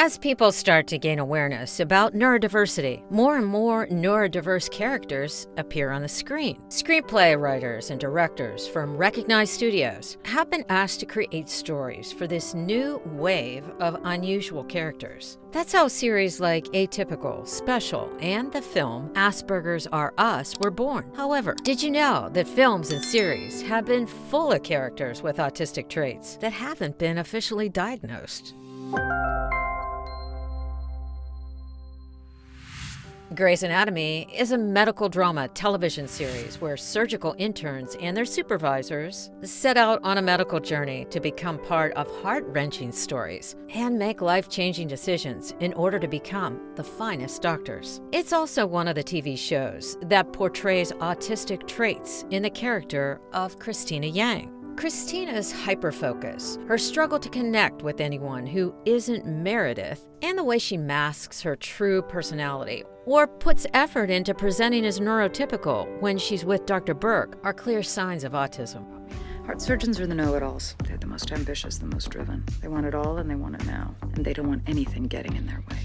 As people start to gain awareness about neurodiversity, more and more neurodiverse characters appear on the screen. Screenplay writers and directors from recognized studios have been asked to create stories for this new wave of unusual characters. That's how series like Atypical, Special, and the film Asperger's Are Us were born. However, did you know that films and series have been full of characters with autistic traits that haven't been officially diagnosed? Grey's Anatomy is a medical drama television series where surgical interns and their supervisors set out on a medical journey to become part of heart-wrenching stories and make life-changing decisions in order to become the finest doctors. It's also one of the TV shows that portrays autistic traits in the character of Christina Yang. Christina's hyperfocus, her struggle to connect with anyone who isn't Meredith, and the way she masks her true personality or puts effort into presenting as neurotypical when she's with Dr. Burke are clear signs of autism. Heart surgeons are the know-it-alls. They're the most ambitious, the most driven. They want it all and they want it now. And they don't want anything getting in their way.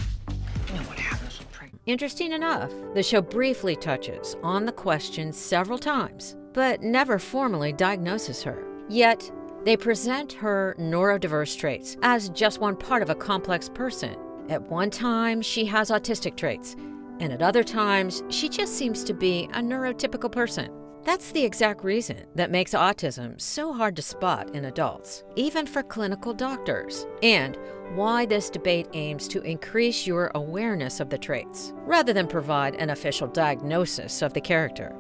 You know what happens with pregnant? Interesting enough, the show briefly touches on the question several times, but never formally diagnoses her. Yet, they present her neurodiverse traits as just one part of a complex person. At one time, she has autistic traits, and at other times, she just seems to be a neurotypical person. That's the exact reason that makes autism so hard to spot in adults, even for clinical doctors, and why this debate aims to increase your awareness of the traits, rather than provide an official diagnosis of the character.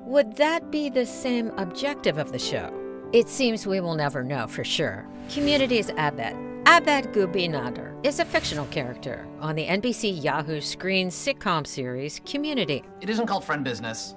Would that be the same objective of the show? It seems we will never know for sure. Community's Abed Nadir is a fictional character on the NBC Yahoo Screen sitcom series Community. It isn't called friend business.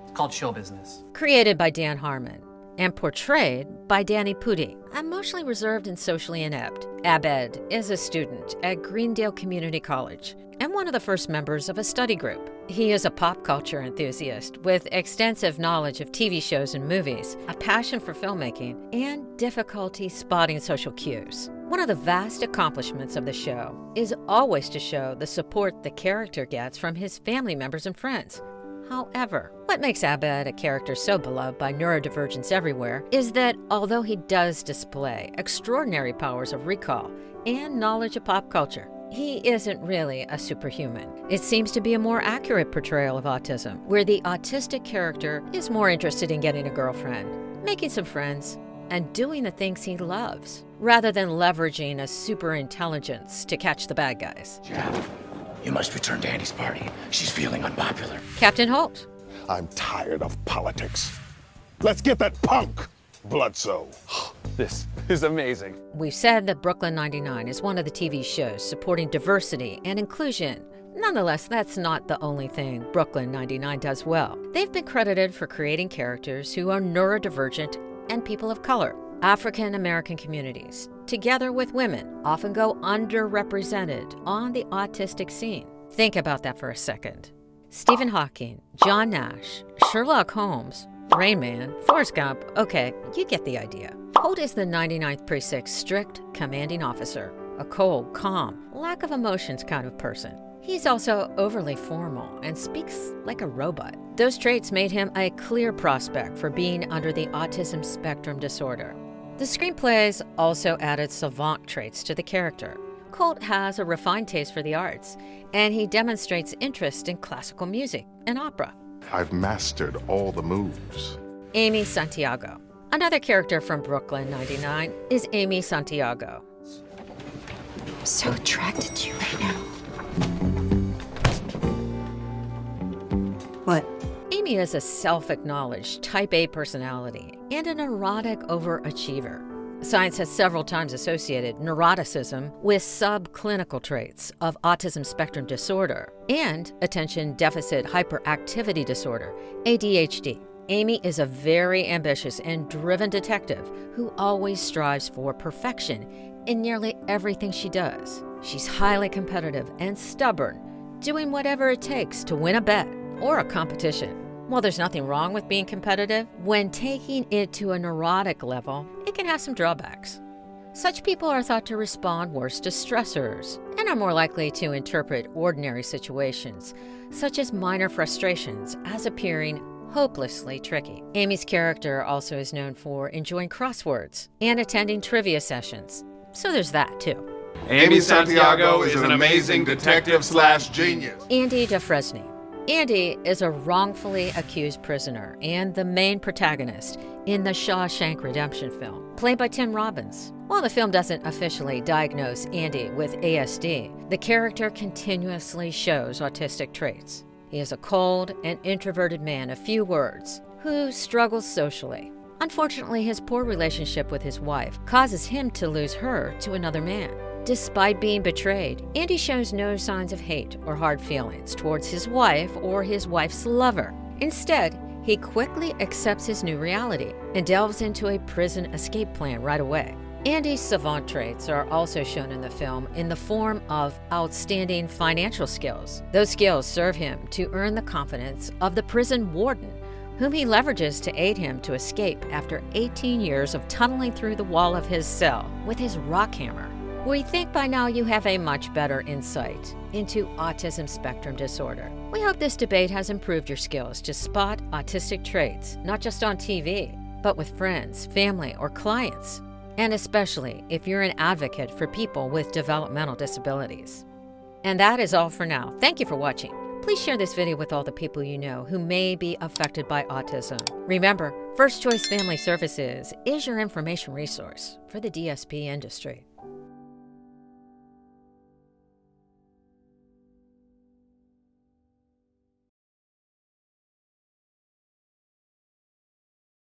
It's called show business. Created by Dan Harmon and portrayed by Danny Pudi. Emotionally reserved and socially inept, Abed is a student at Greendale Community College and one of the first members of a study group. He is a pop culture enthusiast with extensive knowledge of TV shows and movies, a passion for filmmaking, and difficulty spotting social cues. One of the vast accomplishments of the show is always to show the support the character gets from his family members and friends. However, what makes Abed a character so beloved by neurodivergents everywhere is that although he does display extraordinary powers of recall and knowledge of pop culture, he isn't really a superhuman. It seems to be a more accurate portrayal of autism, where the autistic character is more interested in getting a girlfriend, making some friends, and doing the things he loves, rather than leveraging a superintelligence to catch the bad guys. Jeff, you must return to Annie's party. She's feeling unpopular. Captain Holt. I'm tired of politics. Let's get that punk, Bloodso. This is amazing. We've said that Brooklyn 99 is one of the TV shows supporting diversity and inclusion. Nonetheless, that's not the only thing Brooklyn 99 does well. They've been credited for creating characters who are neurodivergent and people of color. African American communities, together with women, often go underrepresented on the autistic scene. Think about that for a second. Stephen Hawking, John Nash, Sherlock Holmes, Rain Man, Forrest Gump, okay, you get the idea. Holt is the 99th Precinct's strict commanding officer, a cold, calm, lack of emotions kind of person. He's also overly formal and speaks like a robot. Those traits made him a clear prospect for being under the autism spectrum disorder. The screenplays also added savant traits to the character. Holt has a refined taste for the arts, and he demonstrates interest in classical music and opera. I've mastered all the moves. Amy Santiago. Another character from Brooklyn 99 is Amy Santiago. I'm so attracted to you right now. What? Amy is a self-acknowledged type A personality and a neurotic overachiever. Science has several times associated neuroticism with subclinical traits of autism spectrum disorder and attention deficit hyperactivity disorder, ADHD. Amy is a very ambitious and driven detective who always strives for perfection in nearly everything she does. She's highly competitive and stubborn, doing whatever it takes to win a bet or a competition. While there's nothing wrong with being competitive, when taking it to a neurotic level, it can have some drawbacks. Such people are thought to respond worse to stressors and and are more likely to interpret ordinary situations, such as minor frustrations, as appearing hopelessly tricky. Amy's character also is known for enjoying crosswords and attending trivia sessions, so there's that too. Amy Santiago is an amazing detective/genius. Andy Dufresne. Andy is a wrongfully accused prisoner and the main protagonist in the Shawshank Redemption film, played by Tim Robbins. While the film doesn't officially diagnose Andy with ASD, the character continuously shows autistic traits. He is a cold and introverted man of few words who struggles socially. Unfortunately, his poor relationship with his wife causes him to lose her to another man. Despite being betrayed, Andy shows no signs of hate or hard feelings towards his wife or his wife's lover. Instead, he quickly accepts his new reality and delves into a prison escape plan right away. Andy's savant traits are also shown in the film in the form of outstanding financial skills. Those skills serve him to earn the confidence of the prison warden, whom he leverages to aid him to escape after 18 years of tunneling through the wall of his cell with his rock hammer. We think by now you have a much better insight into autism spectrum disorder. We hope this debate has improved your skills to spot autistic traits, not just on TV, but with friends, family, or clients, and especially if you're an advocate for people with developmental disabilities. And that is all for now. Thank you for watching. Please share this video with all the people you know who may be affected by autism. Remember, First Choice Family Services is your information resource for the DSP industry.